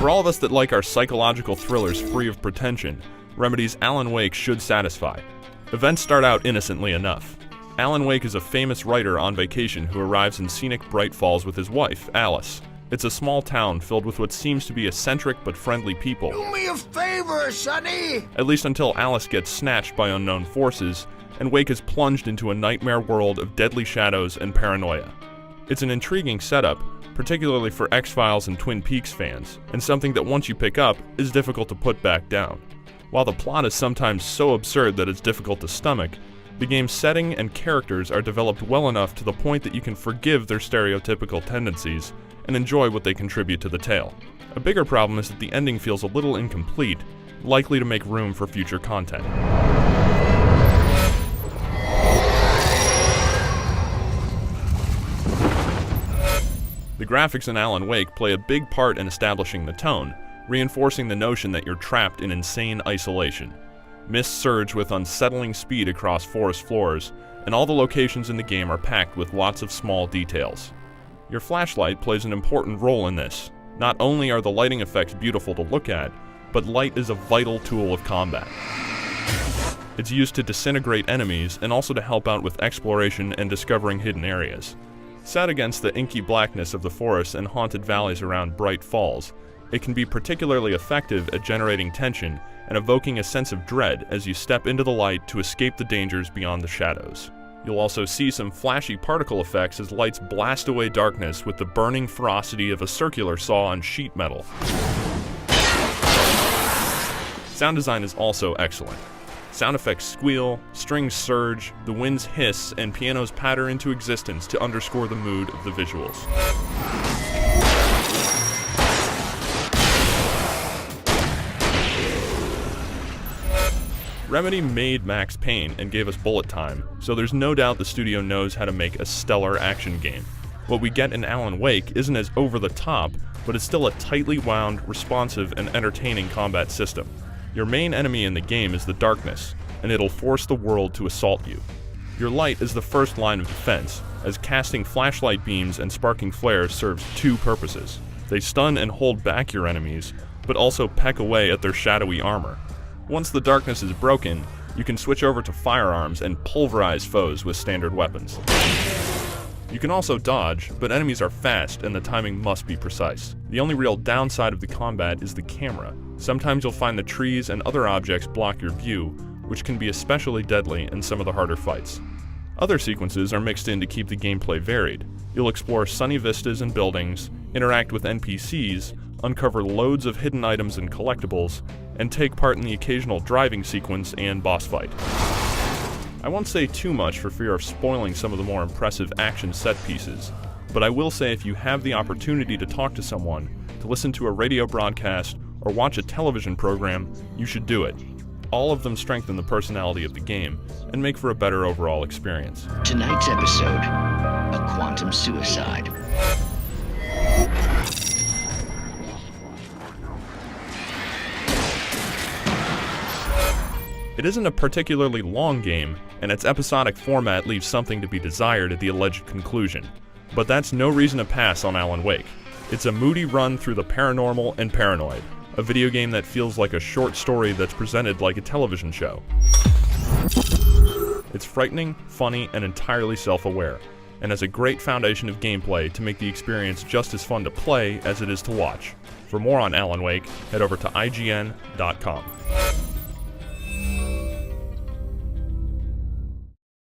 For all of us that like our psychological thrillers free of pretension, Remedy's Alan Wake should satisfy. Events start out innocently enough. Alan Wake is a famous writer on vacation who arrives in scenic Bright Falls with his wife, Alice. It's a small town filled with what seems to be eccentric but friendly people. Do me a favor, Sonny! At least until Alice gets snatched by unknown forces, and Wake is plunged into a nightmare world of deadly shadows and paranoia. It's an intriguing setup, particularly for X-Files and Twin Peaks fans, and something that once you pick up, is difficult to put back down. While the plot is sometimes so absurd that it's difficult to stomach, the game's setting and characters are developed well enough to the point that you can forgive their stereotypical tendencies and enjoy what they contribute to the tale. A bigger problem is that the ending feels a little incomplete, likely to make room for future content. The graphics in Alan Wake play a big part in establishing the tone, reinforcing the notion that you're trapped in insane isolation. Mists surge with unsettling speed across forest floors, and all the locations in the game are packed with lots of small details. Your flashlight plays an important role in this. Not only are the lighting effects beautiful to look at, but light is a vital tool of combat. It's used to disintegrate enemies and also to help out with exploration and discovering hidden areas. Set against the inky blackness of the forests and haunted valleys around Bright Falls, it can be particularly effective at generating tension and evoking a sense of dread as you step into the light to escape the dangers beyond the shadows. You'll also see some flashy particle effects as lights blast away darkness with the burning ferocity of a circular saw on sheet metal. Sound design is also excellent. Sound effects squeal, strings surge, the winds hiss, and pianos patter into existence to underscore the mood of the visuals. Remedy made Max Payne and gave us bullet time, so there's no doubt the studio knows how to make a stellar action game. What we get in Alan Wake isn't as over the top, but it's still a tightly wound, responsive, and entertaining combat system. Your main enemy in the game is the darkness, and it'll force the world to assault you. Your light is the first line of defense, as casting flashlight beams and sparking flares serves two purposes. They stun and hold back your enemies, but also peck away at their shadowy armor. Once the darkness is broken, you can switch over to firearms and pulverize foes with standard weapons. You can also dodge, but enemies are fast and the timing must be precise. The only real downside of the combat is the camera. Sometimes you'll find the trees and other objects block your view, which can be especially deadly in some of the harder fights. Other sequences are mixed in to keep the gameplay varied. You'll explore sunny vistas and buildings, interact with NPCs, uncover loads of hidden items and collectibles, and take part in the occasional driving sequence and boss fight. I won't say too much for fear of spoiling some of the more impressive action set pieces, but I will say if you have the opportunity to talk to someone, to listen to a radio broadcast, or watch a television program, you should do it. All of them strengthen the personality of the game and make for a better overall experience. Tonight's episode, a quantum suicide. It isn't a particularly long game, and its episodic format leaves something to be desired at the alleged conclusion. But that's no reason to pass on Alan Wake. It's a moody run through the paranormal and paranoid, a video game that feels like a short story that's presented like a television show. It's frightening, funny, and entirely self-aware, and has a great foundation of gameplay to make the experience just as fun to play as it is to watch. For more on Alan Wake, head over to IGN.com.